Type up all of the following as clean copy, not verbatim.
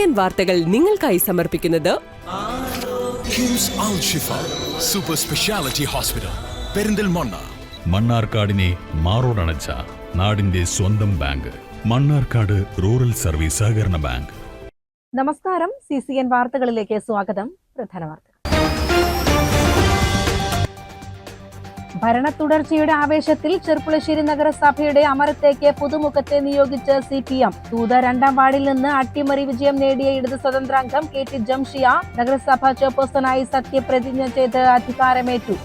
CCN വാർത്തകൾ നിങ്ങൾക്കായി സമർപ്പിക്കുന്നത് കിംസ് അൽ ഷിഫ സൂപ്പർ സ്പെഷ്യാലിറ്റി ഹോസ്പിറ്റൽ പെരിന്തൽമണ്ണ. മണ്ണാർക്കാടിനെ മാറോടണച്ച നാടിന്റെ സ്വന്തം ബാങ്ക് മണ്ണാർക്കാട് റൂറൽ സർവീസ് സഹകരണ ബാങ്ക്. നമസ്കാരം, CCN വാർത്തകളിലേക്ക് സ്വാഗതം. പ്രധാന വാർത്തകൾ. ഭരണ തുടർച്ചയുടെ ആവേശത്തിൽ ചെർപ്പുളശ്ശേരി നഗരസഭയുടെ അമരത്തേക്ക് പുതുമുഖത്തെ നിയോഗിച്ച് CPM. തൂത 2ാം വാർഡിൽ നിന്ന് അട്ടിമറി വിജയം നേടിയ ഇടത് സ്വതന്ത്രാംഗം KT ജംഷിയ നഗരസഭാ ചെയർപേഴ്സണായി സത്യപ്രതിജ്ഞ ചെയ്ത് അധികാരമേറ്റു.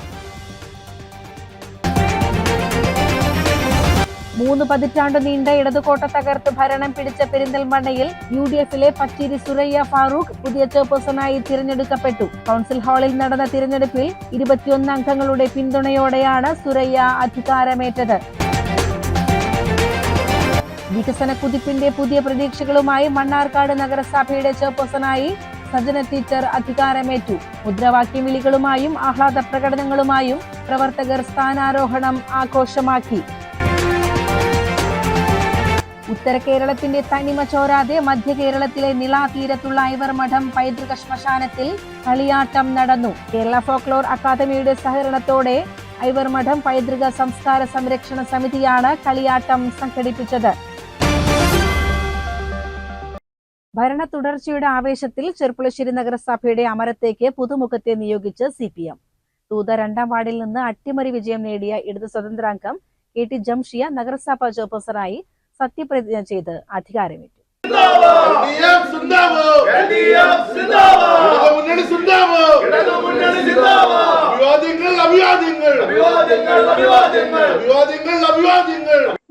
3 പതിറ്റാണ്ട് നീണ്ട ഇടതുകോട്ട തകർത്ത് ഭരണം പിടിച്ച പെരിന്തൽമണ്ണയിൽ UDFിലെ പച്ചേരി സുരയ്യ ഫാറൂഖ് പുതിയ ചെയർപേഴ്സണായി തിരഞ്ഞെടുക്കപ്പെട്ടു. കൗൺസിൽ ഹാളിൽ നടന്ന തിരഞ്ഞെടുപ്പിൽ 21 അംഗങ്ങളുടെ പിന്തുണയോടെയാണ് സുരയ്യ അധികാരമേറ്റത്. വികസന കുതിപ്പിന്റെ പുതിയ പ്രതീക്ഷകളുമായി മണ്ണാർക്കാട് നഗരസഭയുടെ ചെയർപേഴ്സണായി സജന ടീച്ചർ അധികാരമേറ്റു. മുദ്രാവാക്യം വിളികളുമായും ആഹ്ലാദ പ്രകടനങ്ങളുമായും പ്രവർത്തകർ സ്ഥാനാരോഹണം ആഘോഷമാക്കി. ഉത്തര കേരളത്തിന്റെ തനിമ ചോരാതെ മധ്യ കേരളത്തിലെ നിള തീരത്തുള്ള ഐവർമഠം പൈതൃക ശ്മശാനത്തിൽ കളിയാട്ടം നടന്നു. കേരള ഫോക്ലോർ അക്കാദമിയുടെ സഹകരണത്തോടെ ഐവർമഠം പൈതൃക സംസ്കാര സംരക്ഷണ സമിതിയാണ് കളിയാട്ടം സംഘടിപ്പിച്ചത്. ഭരണ തുടർച്ചയുടെ ആവേശത്തിൽ ചെർപ്പുളശ്ശേരി നഗരസഭയുടെ അമരത്തേക്ക് പുതുമുഖത്തെ നിയോഗിച്ച് CPM. തൂത 2ാം വാർഡിൽ നിന്ന് അട്ടിമറി വിജയം നേടിയ ഇടത് സ്വതന്ത്രാംഗം KT ജംഷിയ നഗരസഭാ ചെയർപേഴ്സണായി സത്യപ്രതിജ്ഞ ചെയ്ത് അധികാരമേറ്റു.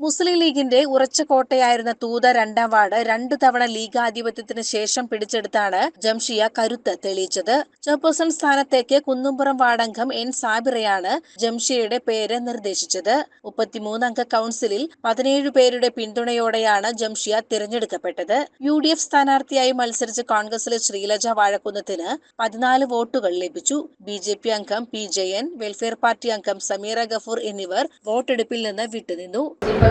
മുസ്ലിം ലീഗിന്റെ ഉറച്ച കോട്ടയായിരുന്ന തൂത 2ാം വാർഡ് 2 തവണ ലീഗ് ആധിപത്യത്തിന് ശേഷം പിടിച്ചെടുത്താണ് ജംഷിയ കരുത്ത് തെളിയിച്ചത്. ചെയർപേഴ്സൺ സ്ഥാനത്തേക്ക് കുന്നുംപുറം വാർഡംഗം N സാബിറയാണ് ജംഷിയയുടെ പേര് നിർദ്ദേശിച്ചത്. 33 അംഗ കൗൺസിലിൽ 17 പേരുടെ പിന്തുണയോടെയാണ് ജംഷിയ തിരഞ്ഞെടുക്കപ്പെട്ടത്. UDF സ്ഥാനാർത്ഥിയായി മത്സരിച്ച കോൺഗ്രസിലെ ശ്രീലജ വാഴക്കുന്നത്തിന് 14 വോട്ടുകൾ ലഭിച്ചു. BJP അംഗം P ജയൻ, വെൽഫെയർ പാർട്ടി അംഗം സമീറ ഗഫൂർ എന്നിവർ വോട്ടെടുപ്പിൽ നിന്ന് വിട്ടുനിന്നു.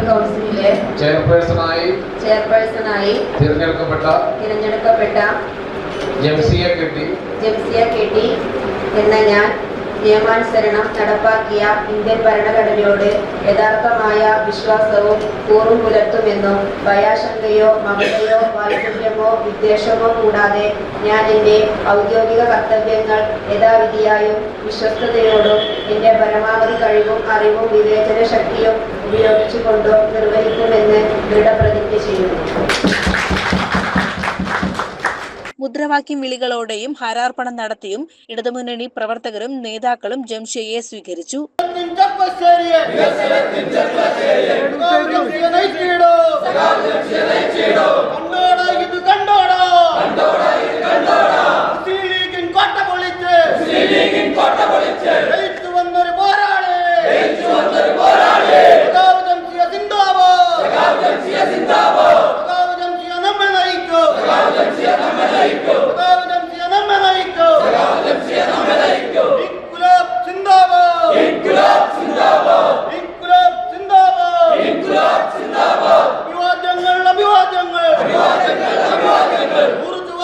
കൗൺസിലിലെ ചെയർപേഴ്സണായി തിരഞ്ഞെടുക്കപ്പെട്ട ജംസിയ കെട്ടി എന്ന ഞാൻ നിയമാനുസരണം നടപ്പാക്കിയ ഇന്ത്യൻ ഭരണഘടനയോട് യഥാർത്ഥമായ വിശ്വാസവും കൂറും പുലർത്തുമെന്നും ഭയാശങ്കയോ മമതയോ വാത്സല്യമോ വിദ്വേഷമോ കൂടാതെ ഞാൻ എൻ്റെ ഔദ്യോഗിക കർത്തവ്യങ്ങൾ യഥാവിധിയായും വിശ്വസ്തയോടും എൻ്റെ പരമാവധി കഴിവും അറിവും വിവേചന ശക്തിയും ഉപയോഗിച്ചുകൊണ്ടും നിർവഹിക്കുമെന്ന് ദൃഢപ്രതിജ്ഞ ചെയ്യുന്നു. മുദ്രാവാക്യം വിളികളോടെയും ഹാരാർപ്പണം നടത്തിയും ഇടതുമുന്നണി പ്രവർത്തകരും നേതാക്കളും ജംഷിയയെ സ്വീകരിച്ചു.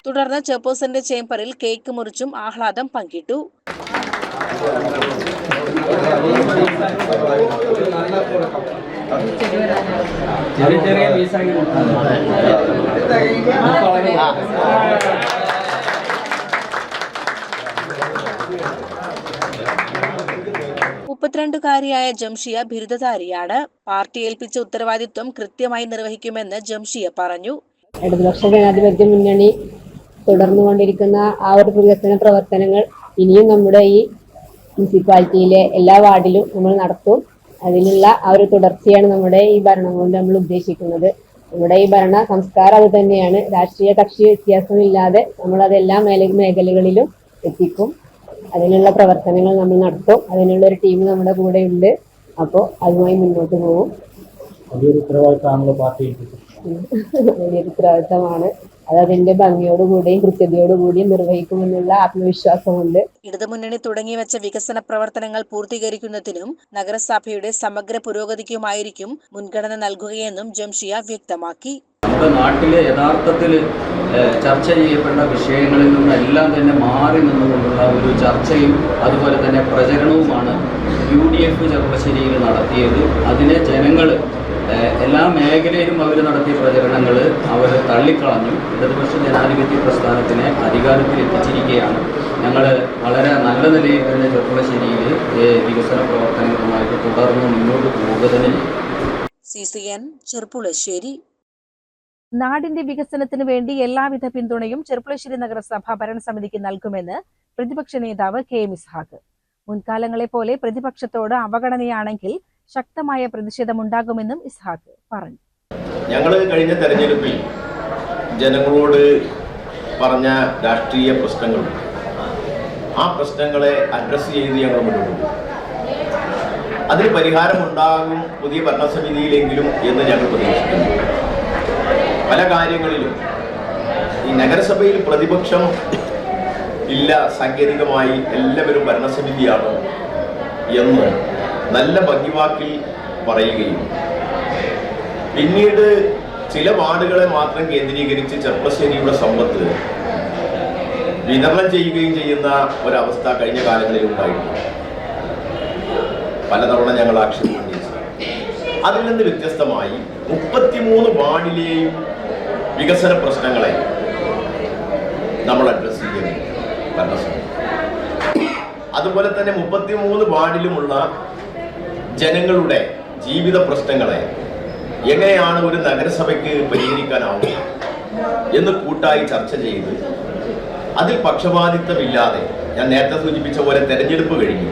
തുടർന്ന് ചെയർപേഴ്സന്റെ ചേംബറിൽ കേക്ക് മുറിച്ചും ആഹ്ലാദം പങ്കിട്ടു. ായ ജംഷിയ ബിരുദധാരിയാണ്. പാർട്ടി ഏൽപ്പിച്ച ഉത്തരവാദിത്വം കൃത്യമായി നിർവഹിക്കുമെന്ന് ജംഷിയ പറഞ്ഞു. ഇടതുപക്ഷ ജനാധിപത്യ മുന്നണി തുടർന്നുകൊണ്ടിരിക്കുന്ന ആ ഒരു വികസന പ്രവർത്തനങ്ങൾ ഇനിയും നമ്മുടെ ഈ മുനിസിപ്പാലിറ്റിയിലെ എല്ലാ വാർഡിലും നമ്മൾ നടത്തും. അതിനുള്ള ആ ഒരു തുടർച്ചയാണ് നമ്മുടെ ഈ ഭരണം കൊണ്ട് നമ്മൾ ഉദ്ദേശിക്കുന്നത്. നമ്മുടെ ഈ ഭരണ സംസ്കാരം അത് തന്നെയാണ്. രാഷ്ട്രീയ കക്ഷി വ്യത്യാസമില്ലാതെ നമ്മൾ അതെല്ലാ മേഖലകളിലും എത്തിക്കും. അതിനുള്ള പ്രവർത്തനങ്ങൾ നമ്മൾ നടത്തും. അതിനുള്ള ഒരു ടീം നമ്മുടെ കൂടെ ഉണ്ട്. അപ്പോൾ അതുമായി മുന്നോട്ട് പോകും. വലിയൊരു ഉത്തരവാദിത്തമാണ്. അത് അതിന്റെ ഭംഗിയോടുകൂടിയും കൃത്യതയോടുകൂടിയും നിർവഹിക്കുമെന്നുള്ള ആത്മവിശ്വാസമുണ്ട്. ഇടതുമുന്നണി തുടങ്ങിവെച്ച വികസന പ്രവർത്തനങ്ങൾ പൂർത്തീകരിക്കുന്നതിനും നഗരസഭയുടെ സമഗ്ര പുരോഗതിക്കുമായിരിക്കും മുൻഗണന നൽകുകയെന്നും ജംഷിയ വ്യക്തമാക്കി. നമ്മുടെ നാട്ടിലെ യഥാർത്ഥത്തിൽ ചർച്ച ചെയ്യപ്പെട്ട വിഷയങ്ങളിൽ നിന്നെല്ലാം തന്നെ മാറി നിന്നുകൊണ്ടുള്ള ഒരു ചർച്ചയും അതുപോലെ തന്നെ പ്രചരണവുമാണ് UDF ചെറുപ്പശ്ശേരിയിൽ നടത്തിയത്. അതിനെ ജനങ്ങൾ എല്ലാ മേഖലയിലും അവർ നടത്തിയ പ്രചരണങ്ങൾ അവർ തള്ളിക്കളഞ്ഞു. ഇടതുപക്ഷ ജനാധിപത്യ പ്രസ്ഥാനത്തിനെ അധികാരത്തിൽ എത്തിച്ചിരിക്കുകയാണ്. ഞങ്ങൾ വളരെ നല്ല നിലയിൽ തന്നെ ചെറുപ്പശ്ശേരിയിൽ വികസന പ്രവർത്തനങ്ങളുമായിട്ട് തുടർന്ന് മുന്നോട്ട് പോവുക തന്നെ ചെയ്യും. CCN ചെറുപ്പുളശ്ശേരി. നാടിന്റെ വികസനത്തിന് വേണ്ടി എല്ലാവിധ പിന്തുണയും ചെറുപ്പുളശ്ശേരി നഗരസഭ ഭരണസമിതിക്ക് നൽകുമെന്ന് പ്രതിപക്ഷ നേതാവ് KM ഇസ്ഹാഖ്. മുൻകാലങ്ങളെ പോലെ പ്രതിപക്ഷത്തോട് അവഗണനയാണെങ്കിൽ ശക്തമായ പ്രതിഷേധമുണ്ടാകുമെന്നും ഇസ്ഹാഖ് പറഞ്ഞു. ഞങ്ങൾ കഴിഞ്ഞ തെരഞ്ഞെടുപ്പിൽ ജനങ്ങളോട് പറഞ്ഞ രാഷ്ട്രീയ പ്രശ്നങ്ങൾ, ആ പ്രശ്നങ്ങളെ അഡ്രസ്സ് ചെയ്ത് ഞങ്ങൾ മുന്നോട്ട് പോകും. അതിന് പരിഹാരമുണ്ടാകും പുതിയ ഭരണസമിതിയിലെങ്കിലും എന്ന് ഞങ്ങൾ പ്രതീക്ഷിക്കുന്നു. പല കാര്യങ്ങളിലും ഈ നഗരസഭയിൽ പ്രതിപക്ഷം ഇല്ല, സാങ്കേതികമായി എല്ലാവരും ഭരണസമിതിയാണ് എന്ന് നല്ല ഭംഗിവാക്കിൽ പറയുകയും പിന്നീട് ചില വാർഡുകളെ മാത്രം കേന്ദ്രീകരിച്ച് ചെറുപ്പശ്ശേരിയുടെ സമ്പത്ത് വിതരണം ചെയ്യുകയും ചെയ്യുന്ന ഒരവസ്ഥ കഴിഞ്ഞ കാലങ്ങളിൽ ഉണ്ടായിട്ടുണ്ട്. പലതവണ ഞങ്ങൾ ആക്ഷേപം ഉന്നയിച്ചു. അതിൽ നിന്ന് വ്യത്യസ്തമായി 33 വാർഡിലെയും വികസന പ്രശ്നങ്ങളെ നമ്മൾ അഡ്രസ് ചെയ്യുന്നു ഭരണസമിതി. അതുപോലെ തന്നെ 33 വാർഡിലുമുള്ള ജനങ്ങളുടെ ജീവിത പ്രശ്നങ്ങളെ എങ്ങനെയാണ് ഒരു നഗരസഭയ്ക്ക് പരിഹരിക്കാനാവുക എന്ന് കൂട്ടായി ചർച്ച ചെയ്ത് അതിൽ പക്ഷപാതിത്വമില്ലാതെ, ഞാൻ നേരത്തെ സൂചിപ്പിച്ച പോലെ തെരഞ്ഞെടുപ്പ് കഴിഞ്ഞു,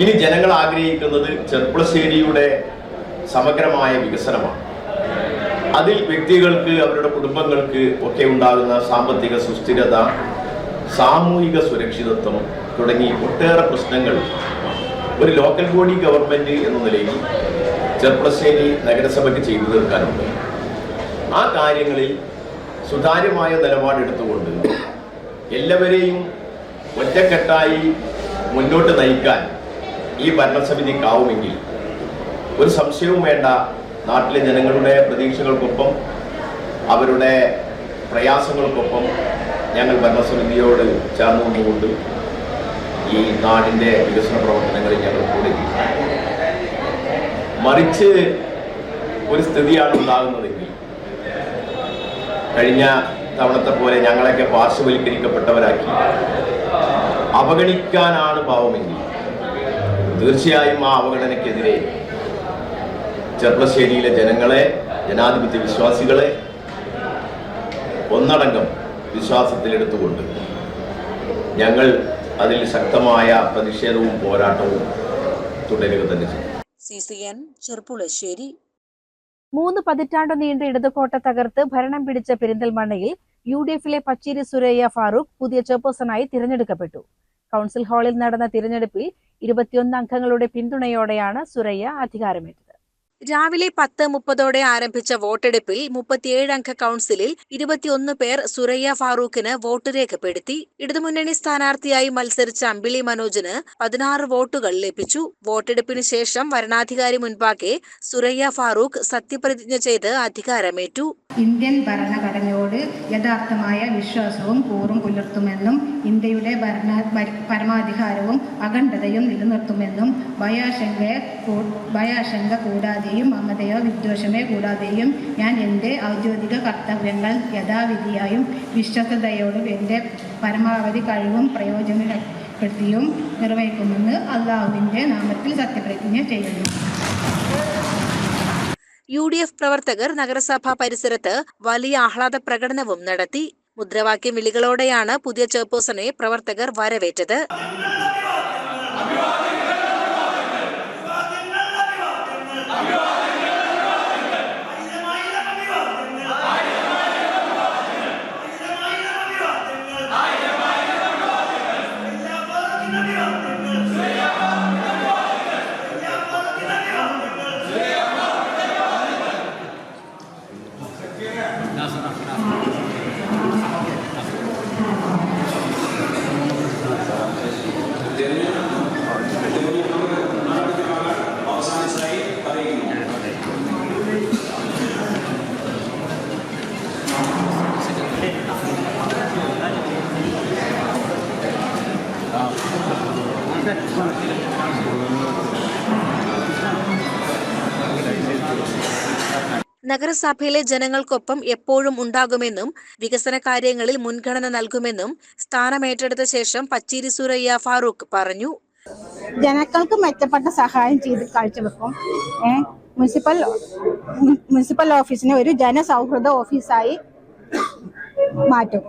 ഇനി ജനങ്ങൾ ആഗ്രഹിക്കുന്നത് ചെറുപ്പശ്ശേരിയുടെ സമഗ്രമായ വികസനമാണ്. അതിൽ വ്യക്തികൾക്ക്, അവരുടെ കുടുംബങ്ങൾക്ക് ഒക്കെ ഉണ്ടാകുന്ന സാമ്പത്തിക സുസ്ഥിരത, സാമൂഹിക സുരക്ഷിതത്വം തുടങ്ങി ഒട്ടേറെ പ്രശ്നങ്ങൾ ഒരു ലോക്കൽ ബോഡി ഗവൺമെന്റ് എന്ന നിലയിൽ ചെറുപ്പശ്ശേരി നഗരസഭയ്ക്ക് ചെയ്തു തീർക്കാനുണ്ട്. ആ കാര്യങ്ങളിൽ സുതാര്യമായ നിലപാടെടുത്തുകൊണ്ട് എല്ലാവരെയും ഒറ്റക്കെട്ടായി മുന്നോട്ട് നയിക്കാൻ ഈ ഭരണസമിതിക്കാവുമെങ്കിൽ ഒരു സംശയവും വേണ്ട, നാട്ടിലെ ജനങ്ങളുടെ പ്രതീക്ഷകൾക്കൊപ്പം അവരുടെ പ്രയാസങ്ങൾക്കൊപ്പം ഞങ്ങൾ ഭരണസമിതിയോട് ചേർന്ന് നിന്നുകൊണ്ട് ഈ നാടിൻ്റെ വികസന പ്രവർത്തനങ്ങളിൽ ഞങ്ങൾ കൂടെ. മറിച്ച് ഒരു സ്ഥിതിയാണ് ഉണ്ടാകുന്നതെങ്കിൽ കഴിഞ്ഞ തവണത്തെ പോലെ ഞങ്ങളൊക്കെ പാർശ്വവൽക്കരിക്കപ്പെട്ടവരാക്കി അവഗണിക്കാനാണ് ഭാവമെങ്കിൽ തീർച്ചയായും ആ അവഗണനയ്ക്കെതിരെ ചെറുപ്പശ്ശേരിയിലെ ജനങ്ങളെ, ജനാധിപത്യ വിശ്വാസികളെ ഒന്നടങ്കം വിശ്വാസത്തിലെടുത്തുകൊണ്ട് ഞങ്ങൾ അതിൽ ശക്തമായ പ്രതിഷേധവും പോരാട്ടവും തുടരുക തന്നെ ചെയ്യും. CCN ചെറുപ്പുളശ്ശേരി. 3 പതിറ്റാണ്ട് നീണ്ട ഇടതുകോട്ട തകർത്ത് ഭരണം പിടിച്ച പെരിന്തൽമണ്ണയിൽ UDFിലെ പച്ചേരി സുരയ്യ ഫാറൂഖ് പുതിയ ചെയർപേഴ്സണായി തിരഞ്ഞെടുക്കപ്പെട്ടു. കൗൺസിൽ ഹാളിൽ നടന്ന തിരഞ്ഞെടുപ്പിൽ 21 അംഗങ്ങളുടെ പിന്തുണയോടെയാണ് സുരയ്യ അധികാരമേറ്റത്. രാവിലെ 10:30 ആരംഭിച്ച വോട്ടെടുപ്പിൽ 37 അംഗ കൗൺസിലിൽ 21 പേർ സുരയ്യ ഫാറൂഖിന് വോട്ട് രേഖപ്പെടുത്തി. ഇടതുമുന്നണി സ്ഥാനാർത്ഥിയായി മത്സരിച്ച അമ്പിളി മനോജിന് 16 വോട്ടുകൾ ലഭിച്ചു. വോട്ടെടുപ്പിന് ശേഷം വരണാധികാരി മുൻപാകെ സുരയ്യ ഫാറൂഖ് സത്യപ്രതിജ്ഞ ചെയ്ത് അധികാരമേറ്റു. ഇന്ത്യൻ ഭരണഘടനയോട് യഥാർത്ഥമായ വിശ്വാസവും കൂറും പുലർത്തുമെന്നും ഇന്ത്യയുടെ പരമാധികാരവും അഖണ്ഡതയും നിലനിർത്തുമെന്നും ഭയാശങ്ക കൂടാതെയും മമതയോ വിദ്വേഷമോ കൂടാതെയും ഞാൻ എൻ്റെ ഔദ്യോഗിക കർത്തവ്യങ്ങൾ യഥാവിധിയായും വിശ്വസ്തയോടും എൻ്റെ പരമാവധി കഴിവും പ്രയോജനപ്പെടുത്തിയും നിർവഹിക്കുമെന്ന് അള്ളാഹുവിൻ്റെ നാമത്തിൽ സത്യപ്രതിജ്ഞ ചെയ്യുന്നു. UDF പ്രവർത്തകർ നഗരസഭാ പരിസരത്ത് വലിയ ആഹ്ലാദ പ്രകടനവും നടത്തി. മുദ്രാവാക്യം വിളികളോടെയാണ് പുതിയ ചെയർപേഴ്സണെ പ്രവർത്തകർ വരവേറ്റത്. നഗരസഭയിലെ ജനങ്ങൾക്കൊപ്പം എപ്പോഴും ഉണ്ടാകുമെന്നും വികസന കാര്യങ്ങളിൽ മുൻഗണന നൽകുമെന്നും സ്ഥാനമേറ്റെടുത്ത ശേഷം പച്ചീരി സുരയ്യ ഫാറൂഖ് പറഞ്ഞു. ജനങ്ങൾക്ക് മെച്ചപ്പെട്ട സഹായം ചെയ്ത് കാഴ്ചവെക്കും. മുനിസിപ്പൽ ഓഫീസിനെ ഒരു ജനസൗഹൃദ ഓഫീസായി മാറ്റും.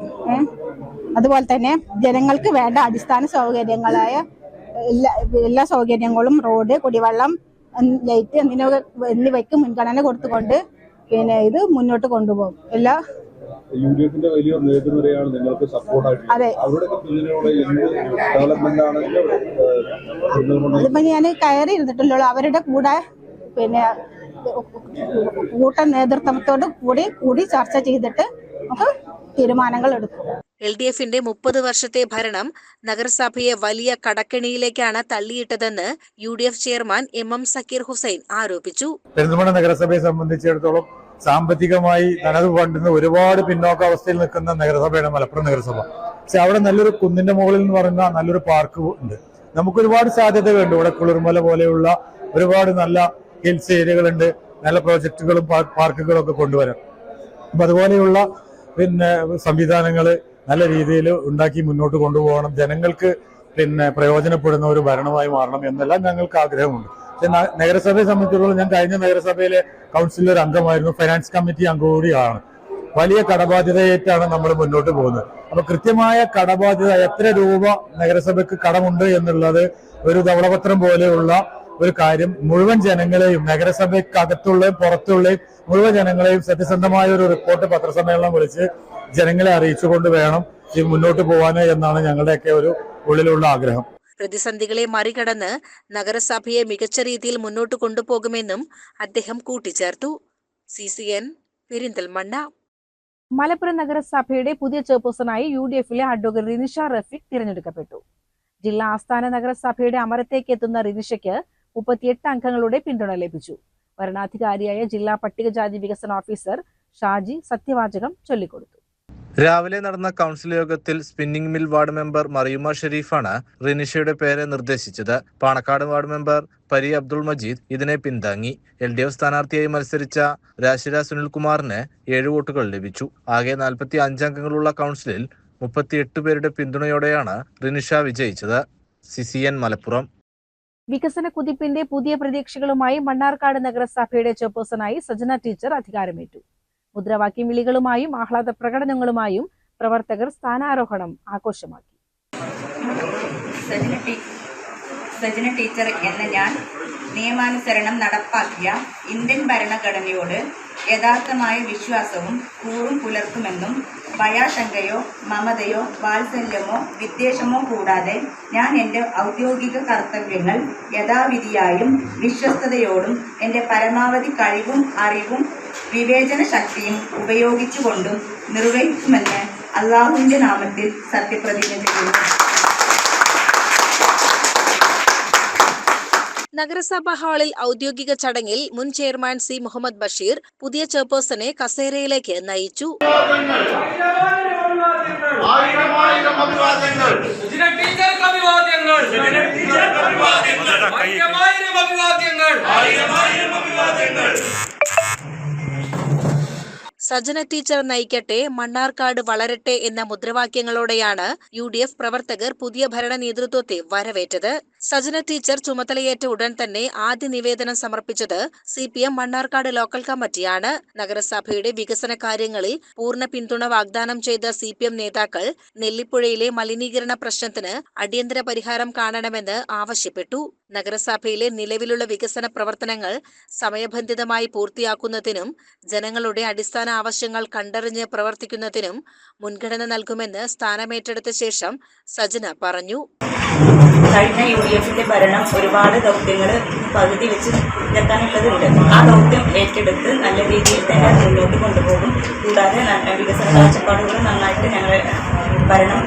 അതുപോലെ തന്നെ ജനങ്ങൾക്ക് വേണ്ട അടിസ്ഥാന സൗകര്യങ്ങളായ എല്ലാ സൗകര്യങ്ങളും റോഡ്, കുടിവെള്ളം, ലൈറ്റ് എന്നിവയ്ക്ക് മുൻഗണന കൊടുത്തുകൊണ്ട് ഇത് മുന്നോട്ട് കൊണ്ടുപോകും. യുഡിഎഫിന്റെ വലിയ നേതൃനിരയാണ് നിങ്ങൾക്ക് സപ്പോർട്ടായിട്ട്. അതെ, അതിപ്പോ ഞാൻ കയറി ഇരുന്നിട്ടുള്ളൂ. അവരുടെ കൂടെ കൂട്ട നേതൃത്വത്തോട് കൂടി ചർച്ച ചെയ്തിട്ട് നമുക്ക് തീരുമാനങ്ങൾ എടുക്കും. LDFന്റെ 30 വർഷത്തെ ഭരണം നഗരസഭയെ വലിയ കടക്കെണിയിലേക്കാണ് തള്ളിയിട്ടതെന്ന് UDF chairman MM Zakir Hussain ആരോപിച്ചു. പെരിന്തൽമണ്ണ നഗരസഭയെ സംബന്ധിച്ചിടത്തോളം സാമ്പത്തികമായി തനത് ഫണ്ടിന് ഒരുപാട് പിന്നോക്കാവസ്ഥയിൽ നിൽക്കുന്ന നഗരസഭയാണ് മലപ്പുറം നഗരസഭ. പക്ഷെ അവിടെ നല്ലൊരു കുന്നിന്റെ മുകളിൽ എന്ന് പറയുന്ന നല്ലൊരു പാർക്ക് ഉണ്ട്. നമുക്ക് ഒരുപാട് സാധ്യതകളുണ്ട്. ഇവിടെ കുളിർമല പോലെയുള്ള ഒരുപാട് നല്ല ഹിൽസ് ഏരിയകളുണ്ട്. നല്ല പ്രോജക്റ്റുകളും പാർക്കുകളും ഒക്കെ കൊണ്ടുവരാം. അപ്പൊ അതുപോലെയുള്ള സംവിധാനങ്ങൾ നല്ല രീതിയിൽ ഉണ്ടാക്കി മുന്നോട്ട് കൊണ്ടുപോകണം. ജനങ്ങൾക്ക് പ്രയോജനപ്പെടുന്ന ഒരു ഭരണമായി മാറണം എന്നെല്ലാം ഞങ്ങൾക്ക് ആഗ്രഹമുണ്ട്. പക്ഷെ നഗരസഭയെ സംബന്ധിച്ചിടത്തോളം ഞാൻ കഴിഞ്ഞ നഗരസഭയിലെ കൗൺസിലർ അംഗമായിരുന്നു, ഫൈനാൻസ് കമ്മിറ്റി അംഗം കൂടിയാണ്. വലിയ കടബാധ്യതയായിട്ടാണ് നമ്മൾ മുന്നോട്ട് പോകുന്നത്. അപ്പൊ കൃത്യമായ കടബാധ്യത, എത്ര രൂപ നഗരസഭയ്ക്ക് കടമുണ്ട് എന്നുള്ളത് ഒരു ധവളപത്രം പോലെയുള്ള ഒരു കാര്യം മുഴുവൻ ജനങ്ങളെയും, നഗരസഭയ്ക്കകത്തുള്ളയും പുറത്തുള്ളയും മുഴുവൻ ജനങ്ങളെയും സത്യസന്ധമായ ഒരു റിപ്പോർട്ട് പത്രസമ്മേളനം വിളിച്ച് ജനങ്ങളെ അറിയിച്ചുകൊണ്ട് വേണം ഈ മുന്നോട്ട് പോകാന് എന്നാണ് ഞങ്ങളുടെയൊക്കെ ഒരു ഉള്ളിലുള്ള ആഗ്രഹം. പ്രതിസന്ധികളെ മറികടന്ന് നഗരസഭയെ മികച്ച രീതിയിൽ മുന്നോട്ട് കൊണ്ടുപോകുമെന്നും അദ്ദേഹം കൂട്ടിച്ചേർത്തു. CCN പെരിന്തൽമണ്ണ. മലപ്പുറം നഗരസഭയുടെ പുതിയ ചെയർപേഴ്സണായി UDFിലെ അഡ്വക്കേറ്റ് റിനിഷ റഫീഖ് തിരഞ്ഞെടുക്കപ്പെട്ടു. ജില്ലാ ആസ്ഥാന നഗരസഭയുടെ അമരത്തേക്ക് എത്തുന്ന റിനിഷയ്ക്ക് 38 അംഗങ്ങളുടെ പിന്തുണ ലഭിച്ചു. വരണാധികാരിയായ ജില്ലാ പട്ടികജാതി വികസന ഓഫീസർ ഷാജി സത്യവാചകം ചൊല്ലിക്കൊടുത്തു. രാവിലെ നടന്ന കൗൺസിൽ യോഗത്തിൽ spinning mill ward member Mariyuma ഷെരീഫാണ് റിനിഷയുടെ പേര് നിർദ്ദേശിച്ചത്. പാണക്കാട് വാർഡ് മെമ്പർ പരി അബ്ദുൾ മജീദ് ഇതിനെ പിന്താങ്ങി. LDF സ്ഥാനാർത്ഥിയായി മത്സരിച്ച രാശിര സുനിൽകുമാറിന് 7 വോട്ടുകൾ ലഭിച്ചു. ആകെ 45 അംഗങ്ങളുള്ള കൗൺസിലിൽ 38 പേരുടെ പിന്തുണയോടെയാണ് റിനിഷ വിജയിച്ചത്. CCN മലപ്പുറം. വികസന കുതിപ്പിന്റെ പുതിയ പ്രതീക്ഷകളുമായി മണ്ണാർക്കാട് നഗരസഭയുടെ ചെയർപേഴ്സണായി സജന ടീച്ചർ അധികാരമേറ്റു. മുദ്രാവാക്യം വിളികളുമായും ആഹ്ലാദ പ്രകടനങ്ങളുമായും പ്രവർത്തകർ സ്ഥാനാരോഹണം ആഘോഷമാക്കി. സജന ടീച്ചർ എന്ന ഞാൻ നിയമാനുസരണം നടപ്പാക്കിയ ഇന്ത്യൻ ഭരണഘടനയോട് യഥാർത്ഥമായ വിശ്വാസവും കൂറും പുലർത്തുമെന്നും ഭയാശങ്കയോ മമതയോ വാത്സല്യമോ വിദ്വേഷമോ കൂടാതെ ഞാൻ എൻ്റെ ഔദ്യോഗിക കർത്തവ്യങ്ങൾ യഥാവിധിയായും വിശ്വസ്തയോടും എൻ്റെ പരമാവധി കഴിവും അറിവും വിവേചന ശക്തിയും ഉപയോഗിച്ചുകൊണ്ടും നിർവഹിക്കുമെന്ന് അല്ലാഹുവിൻ്റെ നാമത്തിൽ സത്യപ്രതിജ്ഞ ചെയ്യുന്നു. നഗരസഭാ ഹാളിൽ ഔദ്യോഗിക ചടങ്ങിൽ മുൻ ചെയർമാൻ C മുഹമ്മദ് ബഷീർ പുതിയ ചെയർപേഴ്സണെ കസേരയിലേക്ക് നയിച്ചു. സജന ടീച്ചർ നയിക്കട്ടെ, മണ്ണാർക്കാട് വളരട്ടെ എന്ന മുദ്രാവാക്യങ്ങളോടെയാണ് UDF പ്രവർത്തകർ പുതിയ ഭരണ നേതൃത്വത്തെ വരവേറ്റത്. സജന ടീച്ചർ ചുമതലയേറ്റ ഉടൻ തന്നെ ആദ്യ നിവേദനം സമർപ്പിച്ചത് CPM മണ്ണാർക്കാട് ലോക്കൽ കമ്മിറ്റിയാണ്. നഗരസഭയുടെ വികസന കാര്യങ്ങളിൽ പൂർണ്ണ പിന്തുണ വാഗ്ദാനം ചെയ്ത CPM നേതാക്കൾ നെല്ലിപ്പുഴയിലെ മലിനീകരണ പ്രശ്നത്തിന് അടിയന്തര പരിഹാരം കാണണമെന്ന് ആവശ്യപ്പെട്ടു. നഗരസഭയിലെ നിലവിലുള്ള വികസന പ്രവർത്തനങ്ങൾ സമയബന്ധിതമായി പൂർത്തിയാക്കുന്നതിനും ജനങ്ങളുടെ അടിസ്ഥാന ആവശ്യങ്ങൾ കണ്ടറിഞ്ഞ് പ്രവർത്തിക്കുന്നതിനും മുൻഗണന നൽകുമെന്ന് സ്ഥാനമേറ്റെടുത്ത ശേഷം സജന പറഞ്ഞു. കഴിഞ്ഞ UDFിന്റെ ഭരണം ഒരുപാട് ദൗത്യങ്ങൾ പകുതി വെച്ച് നിൽക്കാനുള്ളതുണ്ട്. ആ ദൗത്യം ഏറ്റെടുത്ത് നല്ല രീതിയിൽ തന്നെ മുന്നോട്ട് കൊണ്ടുപോകും. കൂടാതെ വികസന കാഴ്ചപ്പാടുകൾ നന്നായിട്ട് ഞങ്ങൾ ഭരണം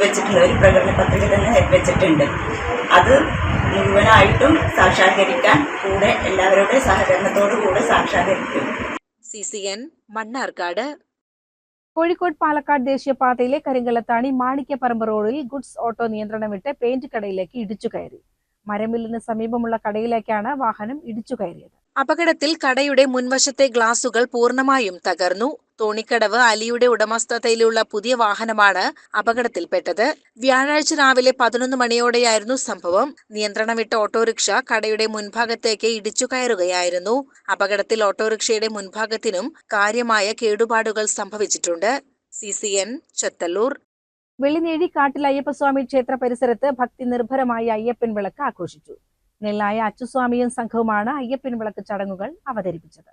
വെച്ചിട്ടുണ്ട്. ഒരു പ്രകടന പത്രിക തന്നെ വെച്ചിട്ടുണ്ട്. അത് മുഴുവനായിട്ടും സാക്ഷാത്കരിക്കാൻ കൂടെ എല്ലാവരുടെയും സഹകരണത്തോടു കൂടെ സാക്ഷാത്കരിക്കും. CCN മണ്ണാർക്കാട്. കോഴിക്കോട് പാലക്കാട് ദേശീയപാതയിലെ കരിങ്കലത്താണി മാണിക്യപ്പറമ്പ് റോഡിൽ ഗുഡ്സ് ഓട്ടോ നിയന്ത്രണം വിട്ട് പെയിന്റ് കടയിലേക്ക് ഇടിച്ചു കയറി. മരമില്ലിന് സമീപമുള്ള കടയിലേക്കാണ് വാഹനം ഇടിച്ചു കയറിയത്. അപകടത്തിൽ കടയുടെ മുൻവശത്തെ ഗ്ലാസുകൾ പൂർണ്ണമായും തകർന്നു. തോണിക്കടവ് അലിയുടെ ഉടമസ്ഥതയിലുള്ള പുതിയ വാഹനമാണ് അപകടത്തിൽപ്പെട്ടത്. വ്യാഴാഴ്ച രാവിലെ 11 മണിയോടെയായിരുന്നു സംഭവം. നിയന്ത്രണം വിട്ട ഓട്ടോറിക്ഷ കടയുടെ മുൻഭാഗത്തേക്ക് ഇടിച്ചു കയറുകയായിരുന്നു. അപകടത്തിൽ ഓട്ടോറിക്ഷയുടെ മുൻഭാഗത്തിനും കാര്യമായ കേടുപാടുകൾ സംഭവിച്ചിട്ടുണ്ട്. CCN ചെത്തല്ലൂർ. വെള്ളിനേഴി കാട്ടിൽ അയ്യപ്പസ്വാമി ക്ഷേത്ര പരിസരത്ത് ഭക്തി നിർഭരമായി അയ്യപ്പൻ വിളക്ക് ആഘോഷിച്ചു. നെല്ലായ അച്ചുസ്വാമിയും സംഘവുമാണ് അയ്യപ്പൻ വിളക്ക് ചടങ്ങുകൾ അവതരിപ്പിച്ചത്.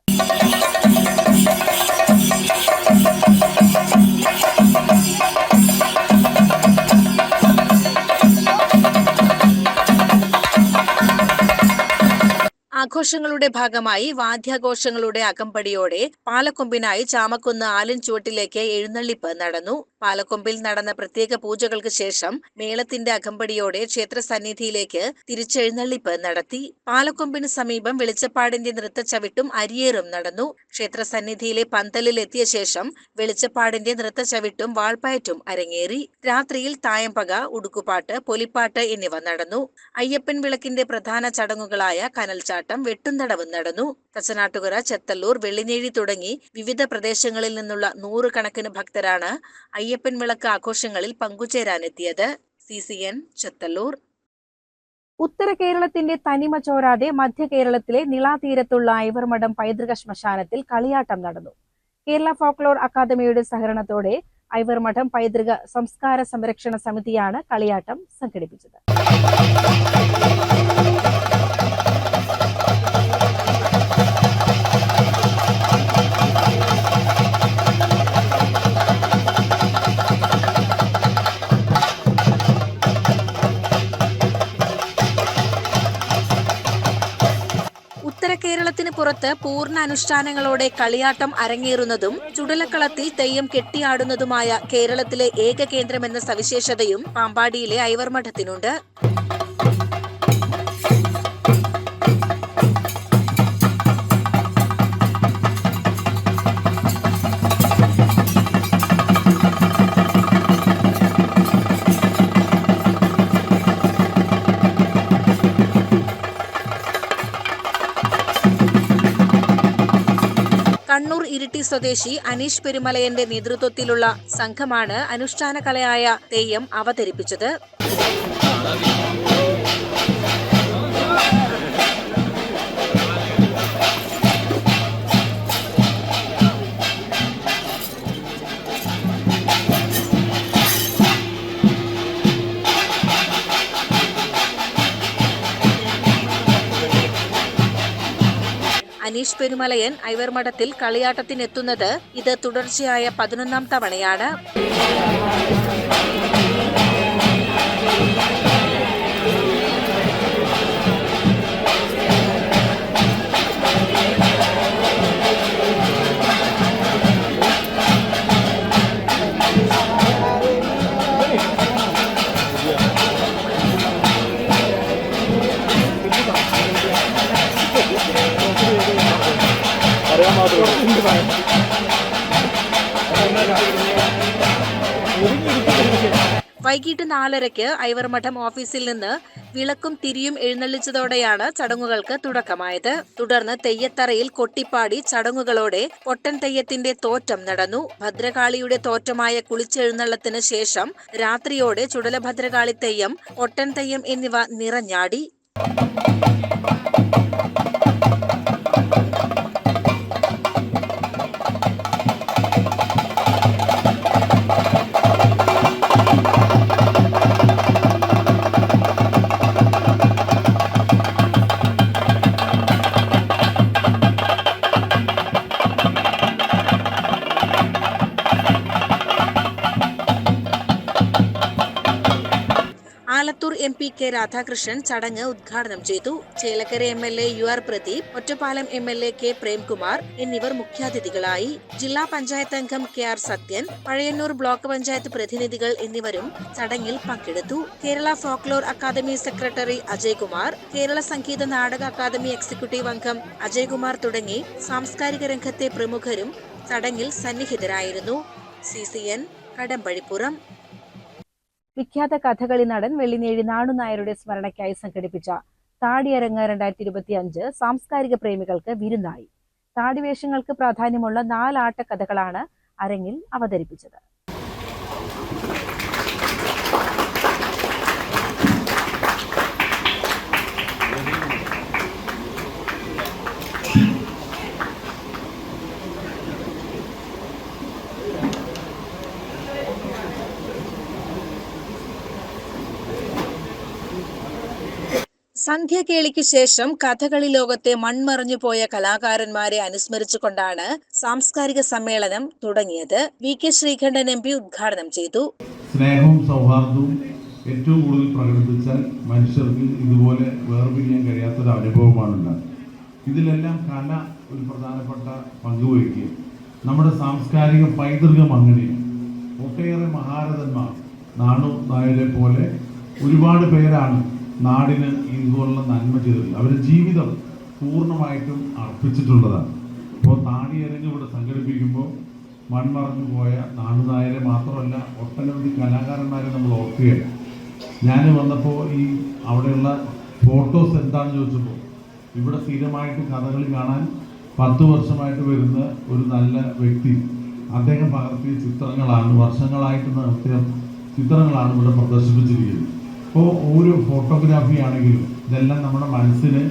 ആഘോഷങ്ങളുടെ ഭാഗമായി വാദ്യാഘോഷങ്ങളുടെ അകമ്പടിയോടെ പാലക്കൊമ്പിനായി ചാമക്കുന്ന് ആലിൻ ചുവട്ടിലേക്ക് എഴുന്നള്ളിപ്പ് നടന്നു. പാലക്കൊമ്പിൽ നടന്ന പ്രത്യേക പൂജകൾക്ക് ശേഷം മേളത്തിന്റെ അകമ്പടിയോടെ ക്ഷേത്ര സന്നിധിയിലേക്ക് തിരിച്ചെഴുന്നള്ളിപ്പ് നടത്തി. പാലക്കൊമ്പിന് സമീപം വെളിച്ചപ്പാടിന്റെ നൃത്തച്ചവിട്ടും അരിയേറും നടന്നു. ക്ഷേത്ര സന്നിധിയിലെ പന്തലിൽ എത്തിയ ശേഷം വെളിച്ചപ്പാടിന്റെ നൃത്തച്ചവിട്ടും വാൾപ്പയറ്റും അരങ്ങേറി. രാത്രിയിൽ തായമ്പക, ഉടുക്കുപാട്ട്, പൊലിപ്പാട്ട് എന്നിവ നടന്നു. അയ്യപ്പൻ വിളക്കിന്റെ പ്രധാന ചടങ്ങുകളായ കനൽച്ചാട്ടം, വെട്ടുംതടവും നടന്നു. കച്ചനാട്ടുകര, ചെത്തല്ലൂർ, വെള്ളിനേഴി തുടങ്ങി വിവിധ പ്രദേശങ്ങളിൽ നിന്നുള്ള 100 കണക്കിന് ഭക്തരാണ് അയ്യപ്പൻ വിളക്ക് ആഘോഷങ്ങളിൽ പങ്കുചേരാനെത്തിയത്. CCN ചെത്തല്ലൂർ. ഉത്തര കേരളത്തിന്റെ തനിമ ചോരാതെ മധ്യ കേരളത്തിലെ നിളാതീരത്തുള്ള ഐവർമഠം പൈതൃക ശ്മശാനത്തിൽ കളിയാട്ടം നടന്നു. കേരള ഫോക്ലോർ അക്കാദമിയുടെ സഹകരണത്തോടെ ഐവർമഠം പൈതൃക സംസ്കാര സംരക്ഷണ സമിതിയാണ് കളിയാട്ടം സംഘടിപ്പിച്ചത്. ഉത്തര കേരളത്തിന് പുറത്ത് പൂർണ്ണ അനുഷ്ഠാനങ്ങളോടെ കളിയാട്ടം അരങ്ങേറുന്നതും ചുടലക്കളത്തിൽ തെയ്യം കെട്ടിയാടുന്നതുമായ കേരളത്തിലെ ഏക കേന്ദ്രമെന്ന സവിശേഷതയും പാമ്പാടിയിലെ ഐവർമഠത്തിനുണ്ട്. കണ്ണൂർ ഇരിട്ടി സ്വദേശി അനീഷ് പെരുമലയന്റെ നേതൃത്വത്തിലുള്ള സംഘമാണ് അനുഷ്ഠാന കലയായ തെയ്യം അവതരിപ്പിച്ചത്. അനീഷ് പെരുമലയൻ ഐവർമഠത്തിൽ കളിയാട്ടത്തിനെത്തുന്നത് ഇത് തുടർച്ചയായ 11ാം തവണയാണ്. വൈകിട്ട് 4:30 ഐവർമഠം ഓഫീസിൽ നിന്ന് വിളക്കും തിരിയും എഴുന്നള്ളിച്ചതോടെയാണ് ചടങ്ങുകൾക്ക് തുടക്കമായത്. തുടർന്ന് തെയ്യത്തറയിൽ കൊട്ടിപ്പാടി ചടങ്ങുകളോടെ പൊട്ടൻ തെയ്യത്തിന്റെ തോറ്റം നടന്നു. ഭദ്രകാളിയുടെ തോറ്റമായ കുളിച്ചെഴുന്നള്ളത്തിന് ശേഷം രാത്രിയോടെ ചുടലഭദ്രകാളി തെയ്യം, പൊട്ടൻ തെയ്യം എന്നിവ നിറഞ്ഞാടി. ആലത്തൂർ MP K രാധാകൃഷ്ണൻ ചടങ്ങ് ഉദ്ഘാടനം ചെയ്തു. Chelakkara MLA UR Pradeep, Ottapalam MLA K Premkumar എന്നിവർ മുഖ്യാതിഥികളായി. ജില്ലാ പഞ്ചായത്ത് അംഗം KR സത്യൻ, പഴയന്നൂർ ബ്ലോക്ക് പഞ്ചായത്ത് പ്രതിനിധികൾ എന്നിവരും ചടങ്ങിൽ പങ്കെടുത്തു. Kerala folklore academy secretary Ajay Kumar, Kerala Sangeetha Nataka academy executive അംഗം അജയ് കുമാർ തുടങ്ങി സാംസ്കാരിക രംഗത്തെ പ്രമുഖരും ചടങ്ങിൽ സന്നിഹിതരായിരുന്നു. CCN കടമ്പഴിപ്പുറം. വിഖ്യാത കഥകളി നടൻ വെള്ളിനേഴി നാണുനായരുടെ സ്മരണയ്ക്കായി സംഘടിപ്പിച്ച താടിയരങ്ങ് 2025 സാംസ്കാരിക പ്രേമികൾക്ക് വിരുന്നായി. താടിവേഷങ്ങൾക്ക് പ്രാധാന്യമുള്ള 4 ആട്ടക്കഥകളാണ് അരങ്ങിൽ അവതരിപ്പിച്ചത്. സന്ധ്യകേളിക്ക് ശേഷം കഥകളി ലോകത്തെ മൺമറഞ്ഞു പോയ കലാകാരന്മാരെ അനുസ്മരിച്ചുകൊണ്ടാണ് സാംസ്കാരിക സമ്മേളനം തുടങ്ങിയത്. VK ശ്രീകണ്ഠൻ MP ഉദ്ഘാടനം ചെയ്തു. സ്നേഹവും സൗഹാർദ്ദവും ഏറ്റവും കൂടുതൽ പ്രകടിപ്പിച്ചാൽ മനുഷ്യർക്ക് ഇതുപോലെ വേർപിരിയാൻ കഴിയാത്തൊരു അനുഭവമാണുണ്ടാകുന്നത്. ഇതിലെല്ലാം കല ഒരു പ്രധാനപ്പെട്ട പങ്കുവഹിക്കുകയും നമ്മുടെ സാംസ്കാരിക പൈതൃകം അങ്ങനെയും ഒട്ടേറെ മഹാരഥന്മാർ നാണു നായരെ പോലെ ഒരുപാട് പേരാണ് നാടിന് ഇതുപോലുള്ള നന്മ ചെയ്തിട്ടുള്ളത്. അവരുടെ ജീവിതം പൂർണ്ണമായിട്ടും അർപ്പിച്ചിട്ടുള്ളതാണ്. അപ്പോൾ താടിയരങ്ങ് ഇവിടെ സംഘടിപ്പിക്കുമ്പോൾ മൺമറഞ്ഞു പോയ നാണുനായരെ മാത്രമല്ല ഒട്ടനവധി കലാകാരന്മാരെ നമ്മൾ ഓർക്കുകയാണ്. ഞാൻ വന്നപ്പോൾ ഈ അവിടെയുള്ള ഫോട്ടോസ് എന്താണെന്ന് ചോദിച്ചപ്പോൾ ഇവിടെ സ്ഥിരമായിട്ട് കഥകളി കാണാൻ 10 വർഷമായിട്ട് വരുന്ന ഒരു നല്ല വ്യക്തി അദ്ദേഹം പകർത്തിയ ചിത്രങ്ങളാണ്, വർഷങ്ങളായിട്ട് നടത്തിയ ചിത്രങ്ങളാണ് ഇവിടെ പ്രദർശിപ്പിച്ചിരിക്കുന്നത്. അപ്പോൾ ഓരോ ഫോട്ടോഗ്രാഫി ആണെങ്കിലും ഇതെല്ലാം നമ്മുടെ മനസ്സിനെ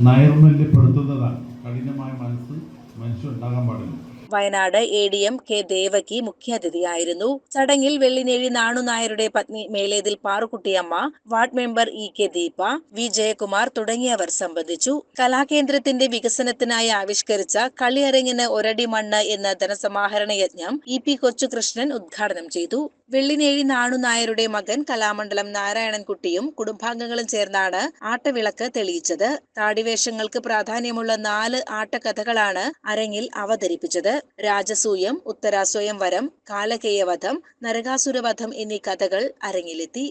നൈർമല്യപ്പെടുത്തുന്നതാണ്. കഠിനമായ മനസ്സ് മനുഷ്യരുണ്ടാകാൻ പാടില്ല. Wayanad ADM K Devaki മുഖ്യാതിഥിയായിരുന്നു. ചടങ്ങിൽ വെള്ളിനേഴി നാണുനായരുടെ പത്നി Melethil Parukuttyamma, ward member EK Deepa, V Jayakumar തുടങ്ങിയവർ സംബന്ധിച്ചു. കലാകേന്ദ്രത്തിന്റെ വികസനത്തിനായി ആവിഷ്കരിച്ച കളിയരങ്ങിന് ഒരടി മണ്ണ് എന്ന ധനസമാഹരണ യജ്ഞം EP കൊച്ചുകൃഷ്ണൻ ഉദ്ഘാടനം ചെയ്തു. വെള്ളിനേഴി നാണുനായരുടെ മകൻ കലാമണ്ഡലം നാരായണൻകുട്ടിയും കുടുംബാംഗങ്ങളും ചേർന്നാണ് ആട്ടവിളക്ക് തെളിയിച്ചത്. താടിവേഷങ്ങൾക്ക് പ്രാധാന്യമുള്ള 4 ആട്ടക്കഥകളാണ് അരങ്ങിൽ അവതരിപ്പിച്ചത്. രാജസൂയം, ഉത്തരാസ്വയംവരം, കാലകേയവധം, നരകാസുരവധം എന്നീ കഥകൾ അരങ്ങിലെത്തി.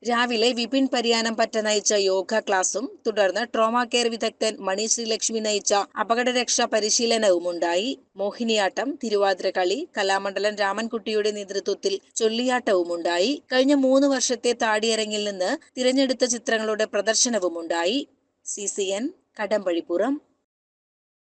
രാവിലെ വിപിൻ പരിയാനംപറ്റ നയിച്ച യോഗ ക്ലാസും തുടർന്ന് ട്രോമ കെയർ വിദഗ്ധൻ മണി ശ്രീലക്ഷ്മി നയിച്ച അപകടരക്ഷാ പരിശീലനവും ഉണ്ടായി. മോഹിനിയാട്ടം, തിരുവാതിരക്കളി, കലാമണ്ഡലം രാമൻകുട്ടിയുടെ നേതൃത്വത്തിൽ ചൊല്ലിയാട്ടവും ഉണ്ടായി. കഴിഞ്ഞ 3 വർഷത്തെ താടിയരങ്ങിൽ നിന്ന് തിരഞ്ഞെടുത്ത ചിത്രങ്ങളുടെ പ്രദർശനവും ഉണ്ടായി. CCN കടമ്പഴിപ്പുറം.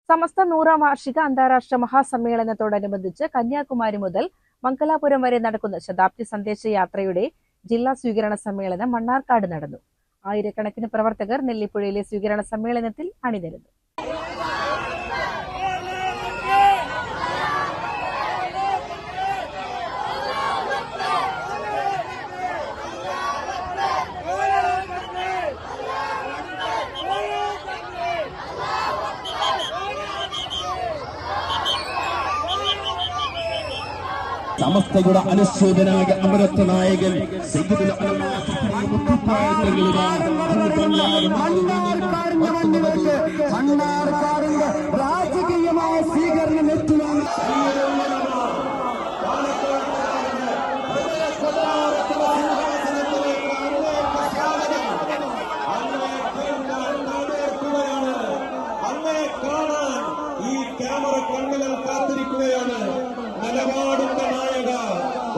സമസ്ത 100ാം വാർഷിക അന്താരാഷ്ട്ര മഹാസമ്മേളനത്തോടനുബന്ധിച്ച് കന്യാകുമാരി മുതൽ മംഗലാപുരം വരെ നടക്കുന്ന ശതാബ്ദി സന്ദേശ യാത്രയുടെ ജില്ലാ സ്വീകരണ സമ്മേളനം മണ്ണാർക്കാട് നടന്നു. ആയിരക്കണക്കിന് പ്രവർത്തകർ നെല്ലിപ്പുഴയിലെ സ്വീകരണ സമ്മേളനത്തിൽ അണിനിരന്നു. സമസ്തയുടെ അനുശോചനായ അമരത്വ നായകൻ രാജകീയമായ സ്വീകരണം എത്തുവാൻ അങ്ങനെ കാണാൻ ഈ ക്യാമറ കണ്ണുകൾ കാത്തിരിക്കുകയാണ്. നിലപാടിന്റെ നായക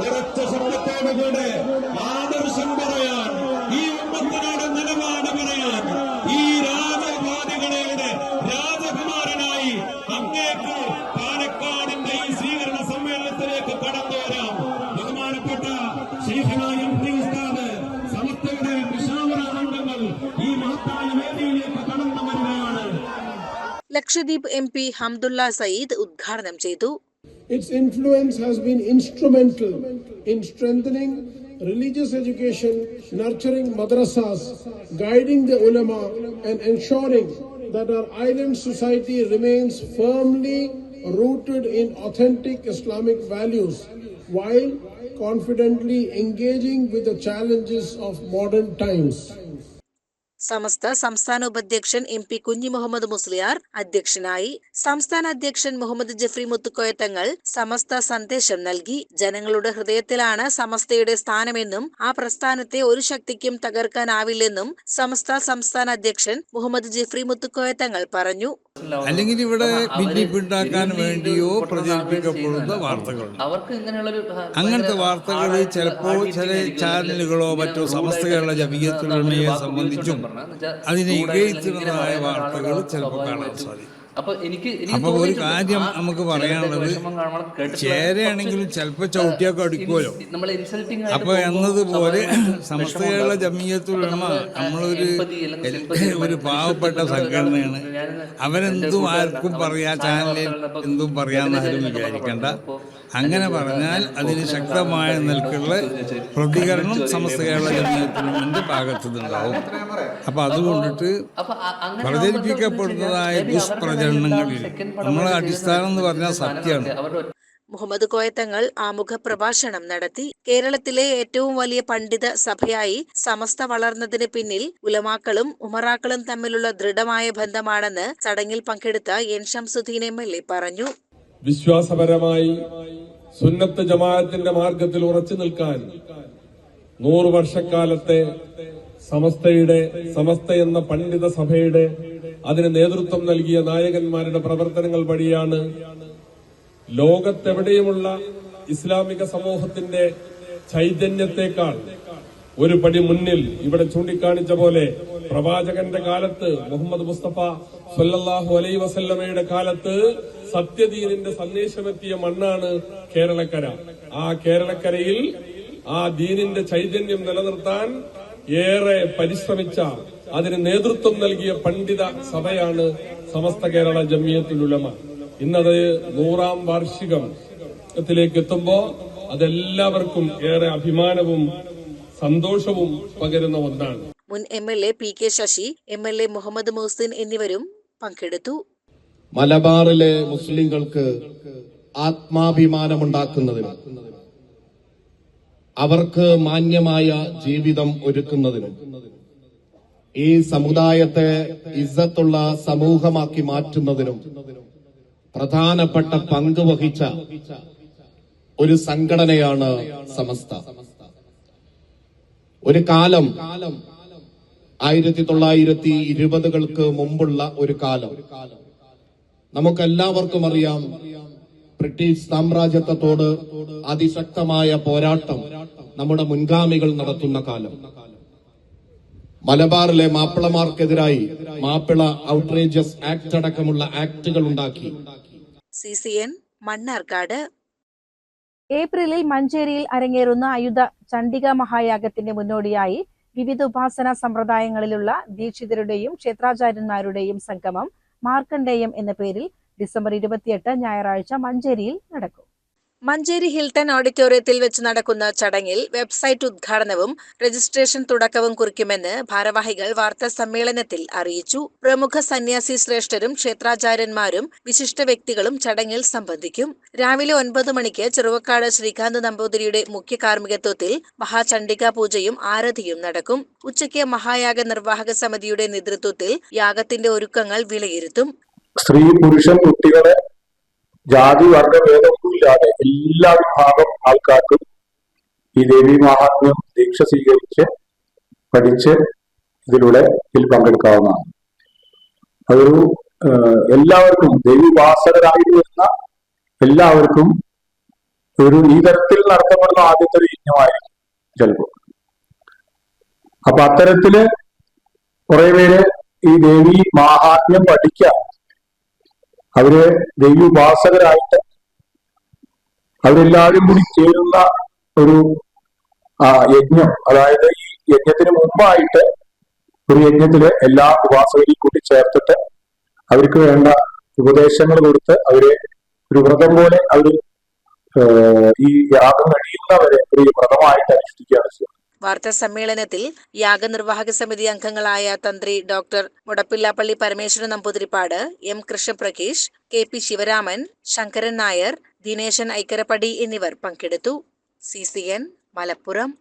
ഉറച്ച ശബ്ദത്തോടുകൂടെ ആദർശം പറയാൻ, ഈ ഉമ്മത്തിനോട് നിലപാട് പറയാൻ, ഈ രാജവാദികളുടെ രാജകുമാരനായി അങ്ങേക്ക് പാലക്കാടിന്റെ ഈ സ്വീകരണ സമ്മേളനത്തിലേക്ക് കടന്നു വരാം. ബഹുമാനപ്പെട്ട ശൈഖനായ ഉസ്താദ്, സമസ്തയുടെ വിശാവര അംഗങ്ങൾ ഈ മഹത്തായ വേദിയിലേക്ക് കടന്നു വരികയാണ്. ലക്ഷദ്വീപ് MP ഹംദുള്ള സയ്യിദ് ഉദ്ഘാടനം ചെയ്തു. Its influence has been instrumental in strengthening religious education, nurturing madrasas, guiding the ulama, and ensuring that our island society remains firmly rooted in authentic Islamic values while confidently engaging with the challenges of modern times. സമസ്ത സംസ്ഥാന ഉപാധ്യക്ഷൻ MP കുഞ്ഞി മുഹമ്മദ് മുസ്ലിയാർ അധ്യക്ഷനായി. സംസ്ഥാന അധ്യക്ഷൻ Muhammad Jeffrey Muthukoya Thangal സമസ്ത സന്ദേശം നൽകി. ജനങ്ങളുടെ ഹൃദയത്തിലാണ് സമസ്തയുടെ സ്ഥാനമെന്നും ആ പ്രസ്ഥാനത്തെ ഒരു ശക്തിക്കും തകർക്കാനാവില്ലെന്നും സമസ്ത സംസ്ഥാന അധ്യക്ഷൻ മുഹമ്മദ് ജഫ്രി മുത്തുക്കോയ തങ്ങൾ പറഞ്ഞു. അല്ലെങ്കിൽ ഇവിടെ ഭിന്നിപ്പുണ്ടാക്കാൻ വേണ്ടിയോ പ്രചരിപ്പിക്കപ്പെടുന്ന വാർത്തകളുണ്ട്. അങ്ങനത്തെ വാർത്തകൾ ചിലപ്പോൾ ചില ചാനലുകളോ മറ്റോ സമസ്ത കേരള ജമിയത്തുലമയെ സംബന്ധിച്ചും അതിനെ ഇകഴ്ത്തുന്നതായ വാർത്തകൾ ചിലപ്പോൾ കാണാൻ സാധിക്കും. അപ്പൊ ഒരു കാര്യം നമുക്ക് പറയാനുള്ളത്, ചേരയാണെങ്കിലും ചിലപ്പോ ചവിട്ടിയൊക്കെ അടിക്കുമല്ലോ. അപ്പൊ എന്നതുപോലെ സമസ്ത കേരള ജമിയത്തുലമ നമ്മളൊരു പാവപ്പെട്ട സംഘടനയാണ്. അവരെന്തും ആർക്കും പറയാ, ചാനലിൽ എന്തും പറയാന്ന് ആരും വിചാരിക്കണ്ട. അങ്ങനെ പറഞ്ഞാൽ അതിന് ശക്തമായ നിലക്കുള്ള പ്രതികരണം സമസ്ത കേരള ജമിയത്തുലമയുടെ ഭാഗത്തുനിന്നുണ്ടാവും. അപ്പൊ അതുകൊണ്ടിട്ട് പ്രചരിപ്പിക്കപ്പെടുന്നതായ ദുഷ്പ്രചരണങ്ങളിൽ നമ്മളെ അടിസ്ഥാനം എന്ന് പറഞ്ഞാൽ സത്യമാണ്. മുഹമ്മദ് കോയത്തങ്ങൾ ആമുഖ പ്രഭാഷണം നടത്തി. കേരളത്തിലെ ഏറ്റവും വലിയ പണ്ഡിത സഭയായി സമസ്ത വളർന്നതിന് പിന്നിൽ ഉലമാക്കളും ഉമറാക്കളും തമ്മിലുള്ള ദൃഢമായ ബന്ധമാണെന്ന് ചടങ്ങിൽ പങ്കെടുത്ത N ഷംസുദ്ദീൻ MLA പറഞ്ഞു. വിശ്വാസപരമായി സുന്നത്ത് ജമാഅത്തിന്റെ മാർഗത്തിൽ ഉറച്ചു നിൽക്കാൻ 100 വർഷക്കാലത്തെ സമസ്ത എന്ന പണ്ഡിത സഭയുടെ അതിന് നേതൃത്വം നൽകിയ നായകന്മാരുടെ പ്രവർത്തനങ്ങൾ വഴിയാണ് ലോകത്തെവിടെയുമുള്ള ഇസ്ലാമിക സമൂഹത്തിന്റെ ചൈതന്യത്തെക്കാൾ ഒരു പടി മുന്നിൽ ഇവിടെ ചൂണ്ടിക്കാണിച്ച പോലെ പ്രവാചകന്റെ കാലത്ത് മുഹമ്മദ് മുസ്തഫ സല്ലല്ലാഹു അലൈഹി വസല്ലമയുടെ കാലത്ത് സത്യദീനിന്റെ സന്ദേശമെത്തിയ മണ്ണാണ് കേരളക്കര. ആ കേരളക്കരയിൽ ആ ദീനിന്റെ ചൈതന്യം നിലനിർത്താൻ ഏറെ പരിശ്രമിച്ച, അതിന് നേതൃത്വം നൽകിയ പണ്ഡിത സഭയാണ് സമസ്ത കേരള ജമിയത്തുൽ ഉലമ. ഇന്നത് 100ാം വാർഷികത്തിലേക്ക് എത്തുമ്പോ അതെല്ലാവർക്കും ഏറെ അഭിമാനവും സന്തോഷവും പകരുന്ന ഒന്നാണ്. മുൻ MLA PK Sasi, MLA Muhammad Muhsin എന്നിവരും പങ്കെടുത്തു. മലബാറിലെ മുസ്ലിങ്ങൾക്ക് ആത്മാഭിമാനമുണ്ടാക്കുന്നതിനും അവർക്ക് മാന്യമായ ജീവിതം ഒരുക്കുന്നതിനും ഈ സമുദായത്തെ ഇസ്സത്തുള്ള സമൂഹമാക്കി മാറ്റുന്നതിനും പ്രധാനപ്പെട്ട പങ്ക് വഹിച്ച ഒരു സംഘടനയാണ് സമസ്ത. ഒരു കാലം 1920കൾക്ക് മുമ്പുള്ള ഒരു കാലം നമുക്കെല്ലാവർക്കും അറിയാം. ബ്രിട്ടീഷ് സാമ്രാജ്യത്വത്തോട് അതിശക്തമായ പോരാട്ടം നമ്മുടെ മുൻഗാമികൾ നടത്തുന്ന കാലം. മലബാറിലെ മാപ്പിളമാർക്കെതിരായി മാപ്പിള ഔട്ട്റേജസ് ആക്ട് അടക്കമുള്ള ആക്ടുകൾ ഉണ്ടാക്കി. CCN മണ്ണാർക്കാട്. ഏപ്രിലിൽ മഞ്ചേരിയിൽ അരങ്ങേറുന്ന ആയുധ ചണ്ഡിക മഹായാഗത്തിന്റെ മുന്നോടിയായി വിവിധ ഉപാസനാ സമ്പ്രദായങ്ങളിലുള്ള ദീക്ഷിതരുടെയും ക്ഷേത്രാചാര്യന്മാരുടെയും സംഗമം മാർക്കണ്ഡേയം എന്ന പേരിൽ ഡിസംബർ 28 ഞായറാഴ്ച മഞ്ചേരിയിൽ നടക്കും. മഞ്ചേരി ഹിൽട്ടൺ ഓഡിറ്റോറിയത്തിൽ വെച്ച് നടക്കുന്ന ചടങ്ങിൽ വെബ്സൈറ്റ് ഉദ്ഘാടനവും രജിസ്ട്രേഷൻ തുടക്കവും കുറിക്കുമെന്ന് ഭാരവാഹികൾ വാർത്താ സമ്മേളനത്തിൽ അറിയിച്ചു. പ്രമുഖ സന്യാസി ശ്രേഷ്ഠരും ക്ഷേത്രാചാര്യന്മാരും വിശിഷ്ട വ്യക്തികളും ചടങ്ങിൽ സംബന്ധിക്കും. രാവിലെ 9 മണിക്ക് ചെറുവക്കാട് ശ്രീകാന്ത് നമ്പൂതിരിയുടെ മുഖ്യ കാർമ്മികത്വത്തിൽ മഹാചണ്ഡിക പൂജയും ആരതിയും നടക്കും. ഉച്ചയ്ക്ക് മഹായാഗ നിർവാഹക സമിതിയുടെ നേതൃത്വത്തിൽ യാഗത്തിന്റെ ഒരുക്കങ്ങൾ വിലയിരുത്തും. സ്ത്രീ പുരുഷൻ കുട്ടികളെ ജാതി വർഗ ഭേദമൊന്നുമില്ലാതെ എല്ലാ വിഭാഗം ആൾക്കാർക്കും ഈ ദേവി മഹാത്മ്യം ദീക്ഷ സ്വീകരിച്ച് പഠിച്ച് ഇതിൽ പങ്കെടുക്കാവുന്നതാണ്. അതൊരു എല്ലാവർക്കും ദൈവോപാസകരായി വരുന്ന എല്ലാവർക്കും ഈ തരത്തിൽ നടത്തപ്പെടുന്ന ആദ്യത്തെ ഒരു യജ്ഞമായിരിക്കും ചിലപ്പോൾ. അപ്പൊ അത്തരത്തില് കുറെ പേര് ഈ ദേവി മഹാത്മ്യം പഠിക്കാൻ അവര് ദൈവോപാസകരായിട്ട് അവരെല്ലാവരും കൂടി ചേരുന്ന ഒരു യജ്ഞം, അതായത് ഈ യജ്ഞത്തിന് മുമ്പായിട്ട് ഒരു യജ്ഞത്തില് എല്ലാ ഉപാസകരെയും കൂടി ചേർത്തിട്ട് അവർക്ക് വേണ്ട ഉപദേശങ്ങൾ കൊടുത്ത് അവരെ ഒരു വ്രതം പോലെ അവർ ഈ യാഗം കഴിയുന്നവരെ ഒരു വ്രതമായിട്ട് അനുഷ്ഠിക്കുകയാണ് ചെയ്യുന്നത്. വാർത്താ സമ്മേളനത്തിൽ യാഗനിർവാഹക സമിതി അംഗങ്ങളായ Thantri doctor Mudappillappally Parameswaran Namboothiripad, M Krishnaprakesh, K P Sivaraman, Sankaran Nair, Dineshan Aikkarappadi എന്നിവർ പങ്കെടുത്തു. CCN Malappuram.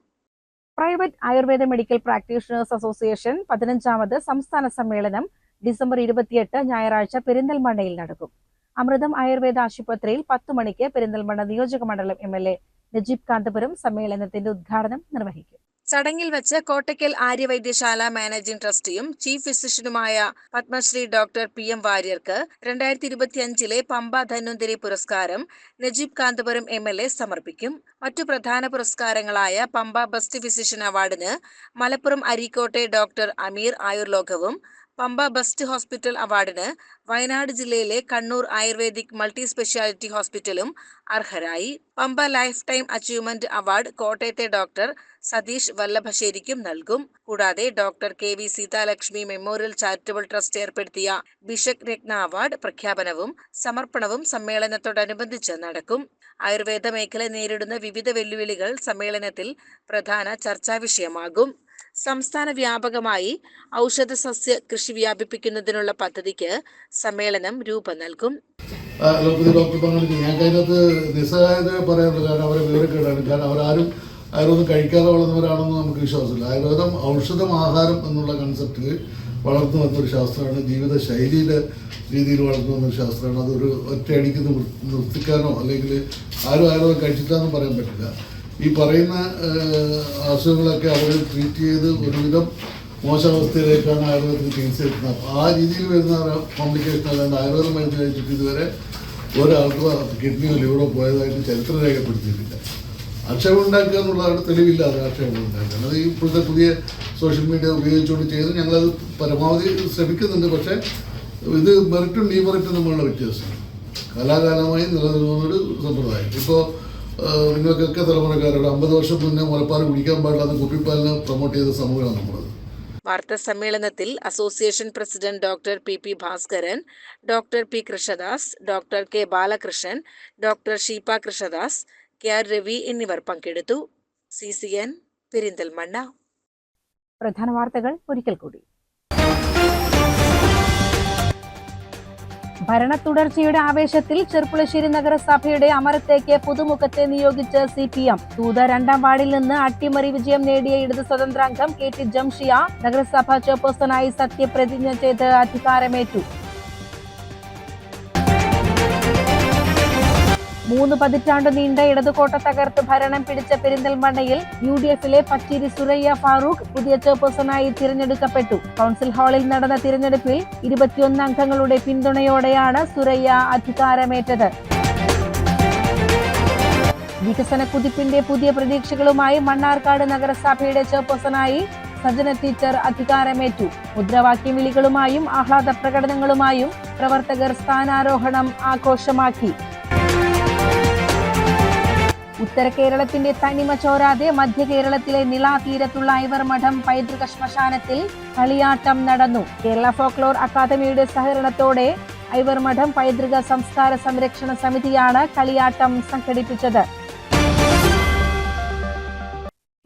Private Ayurveda medical practitioners association 15ാമത് സംസ്ഥാന സമ്മേളനം ഡിസംബർ 28 ഞായറാഴ്ച പെരിന്തൽമണ്ണയിൽ നടക്കും. അമൃതം ആയുർവേദ ആശുപത്രിയിൽ 10 മണിക്ക് പെരിന്തൽമണ്ണ നിയോജക മണ്ഡലം MLA നജീബ് കാന്തപുരം സമ്മേളനത്തിന്റെ ഉദ്ഘാടനം നിർവഹിക്കും. ചടങ്ങിൽ വെച്ച് കോട്ടയ്ക്കൽ ആര്യവൈദ്യശാല മാനേജിംഗ് ട്രസ്റ്റിയും ചീഫ് ഫിസിഷ്യനുമായ പത്മശ്രീ ഡോക്ടർ PM വാര്യർക്ക് 2025 പമ്പ ധന്വന്തരി പുരസ്കാരം നജീബ് കാന്തപുരം MLA സമർപ്പിക്കും. മറ്റു പ്രധാന പുരസ്കാരങ്ങളായ പമ്പ ബെസ്റ്റ് ഫിസിഷ്യൻ അവാർഡിന് മലപ്പുറം അരീക്കോട്ടെ ഡോക്ടർ അമീർ ആയുർലോകവും, പമ്പ ബെസ്റ്റ് ഹോസ്പിറ്റൽ അവാർഡിന് വയനാട് ജില്ലയിലെ കണ്ണൂർ ആയുർവേദിക് മൾട്ടി സ്പെഷ്യാലിറ്റി ഹോസ്പിറ്റലും അർഹരായി. Pampa life time achievement award കോട്ടയത്തെ ഡോക്ടർ സതീഷ് വല്ലഭശ്ശേരിക്കും നൽകും. കൂടാതെ doctor KV Seethalakshmi memorial charitable trust ഏർപ്പെടുത്തിയ ബിഷക് രത്ന അവാർഡ് പ്രഖ്യാപനവും സമർപ്പണവും സമ്മേളനത്തോടനുബന്ധിച്ച് നടക്കും. ആയുർവേദ മേഖല നേരിടുന്ന വിവിധ വെല്ലുവിളികൾ സമ്മേളനത്തിൽ പ്രധാന ചർച്ചാ വിഷയമാകും. സംസ്ഥാന വ്യാപകമായി ഔഷധ സസ്യ കൃഷി വ്യാപിപ്പിക്കുന്നതിനുള്ള പദ്ധതിക്ക് സമ്മേളനം രൂപം നൽകും. ഡോക്ടർ പറഞ്ഞു ഞങ്ങൾക്ക് അതിനകത്ത് നിസ്സഹായത പറയാനുള്ളൂ. കാരണം അവരെ വിവരക്കേടാണ്. കാരണം അവരാരും ആയുർവേദം കഴിക്കാതെ വളർന്നവരാണെന്ന് നമുക്ക് വിശ്വാസമില്ല. ആയുർവേദം ഔഷധം ആഹാരം എന്നുള്ള കൺസെപ്റ്റിൽ വളർന്നു വന്നൊരു ശാസ്ത്രമാണ്. ജീവിത ശൈലിയുടെ രീതിയിൽ വളർന്നു വന്നൊരു ശാസ്ത്രമാണ്. അതൊരു ഒറ്റയടിക്ക് നിർത്തിക്കാനോ അല്ലെങ്കിൽ ആരും ആയുർവേദം കഴിച്ചിട്ടാന്നും പറയാൻ പറ്റില്ല. ഈ പറയുന്ന അസുഖങ്ങളൊക്കെ അവർ ട്രീറ്റ് ചെയ്ത് ഒരുവിധം മോശാവസ്ഥയിലേക്കാണ് ആയുർവേദത്തിന് ചികിത്സ എത്തുന്നത്. അപ്പോൾ ആ രീതിയിൽ വരുന്ന കോംപ്ലിക്കേഷൻ അല്ലാണ്ട് ആയുർവേദം മരുന്ന് കഴിച്ചിട്ട് ഇതുവരെ ഒരാൾക്ക് കിഡ്നിയോ ലിവറോ പോയതായിട്ട് ചരിത്രം രേഖപ്പെടുത്തിയിട്ടില്ല. ആക്ഷേപം ഉണ്ടാക്കുക എന്നുള്ളതാണ് തെളിവില്ലാതെ ആക്ഷേപം ഉണ്ടാക്കുക. അത് ഇപ്പോഴത്തെ പുതിയ സോഷ്യൽ മീഡിയ ഉപയോഗിച്ചുകൊണ്ട് ചെയ്ത് ഞങ്ങളത് പരമാവധി ശ്രമിക്കുന്നുണ്ട്. പക്ഷേ ഇത് മെറിറ്റും ഡീമെറിറ്റും തമ്മിലുള്ള വ്യത്യാസം കാലാകാലമായി നിലനിൽക്കുന്നൊരു സമ്പ്രദായം. ഇപ്പോൾ നിങ്ങൾക്കൊക്കെ തലമുറക്കാരോട് 50 വർഷം മുന്നേ മുലപ്പാൽ കുടിക്കാൻ പാടില്ലാതെ കുപ്പിപ്പാലിനെ പ്രൊമോട്ട് ചെയ്ത സമൂഹമാണ് നമ്മളത്. വാർത്താ സമ്മേളനത്തിൽ association president doctor PP Bhaskaran, doctor P Krishnadas, doctor K Balakrishnan, doctor Sheepa Krishnadas, KR Ravi എന്നിവർ പങ്കെടുത്തു. CCN പെരിന്തൽമണ്ണ. പ്രധാന വാർത്തകൾ ഒരിക്കൽ കൂടി. ഭരണ തുടർച്ചയുടെ ആവേശത്തിൽ ചെർപ്പുളശ്ശേരി നഗരസഭയുടെ അമരത്തേക്ക് പുതുമുഖത്തെ നിയോഗിച്ച് CPM. തൂത 2ാം വാർഡിൽ നിന്ന് അട്ടിമറി വിജയം നേടിയ ഇടത് സ്വതന്ത്രാംഗം KT ജംഷിയ നഗരസഭാ ചെയർപേഴ്സണായി സത്യപ്രതിജ്ഞ ചെയ്ത് അധികാരമേറ്റു. 3 പതിറ്റാണ്ട് നീണ്ട ഇടതുകോട്ട തകർത്ത് ഭരണം പിടിച്ച പെരിന്തൽമണ്ണയിൽ UDFിലെ പച്ചേരി സുരയ്യ ഫാറൂഖ് പുതിയ ചെയർപേഴ്സണായി തിരഞ്ഞെടുക്കപ്പെട്ടു. കൗൺസിൽ ഹാളിൽ നടന്ന തിരഞ്ഞെടുപ്പിൽ 21 അംഗങ്ങളുടെ പിന്തുണയോടെയാണ് സുരയ്യ അധികാരമേറ്റത്. വികസന കുതിപ്പിന്റെ പുതിയ പ്രതീക്ഷകളുമായി മണ്ണാർക്കാട് നഗരസഭയുടെ ചെയർപേഴ്സണായി സജന ടീച്ചർ അധികാരമേറ്റു. മുദ്രാവാക്യം വിളികളുമായും ആഹ്ലാദ പ്രകടനങ്ങളുമായും പ്രവർത്തകർ സ്ഥാനാരോഹണം ആഘോഷമാക്കി. ഉത്തര കേരളത്തിന്റെ തനിമ ചോരാതെ മധ്യ കേരളത്തിലെ നിളാതീരത്തുള്ള ഐവർമഠം പൈതൃക ശ്മശാനത്തിൽ കളിയാട്ടം നടന്നു. കേരള ഫോക്ലോർ അക്കാദമിയുടെ സഹകരണത്തോടെ ഐവർമഠം പൈതൃക സംസ്കാര സംരക്ഷണ സമിതിയാണ് കളിയാട്ടം സംഘടിപ്പിച്ചത്.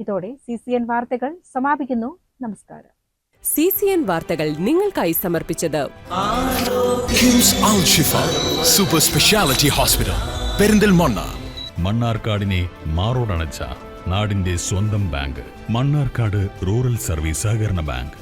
ഇതോടെ CCN വാർത്തകൾ സമാപിക്കുന്നു. നമസ്കാരം. CCN വാർത്തകൾ നിങ്ങൾക്കായി സമർപ്പിച്ചത് കിംസ് അൽ ഷിഫ സൂപ്പർ സ്പെഷ്യാലിറ്റി ഹോസ്പിറ്റൽ പെരിന്തൽമണ്ണ. മണ്ണാർക്കാടിനെ മാറോടണച്ച നാടിന്റെ സ്വന്തം ബാങ്ക് മണ്ണാർക്കാട് റൂറൽ സർവീസ് സഹകരണ ബാങ്ക്.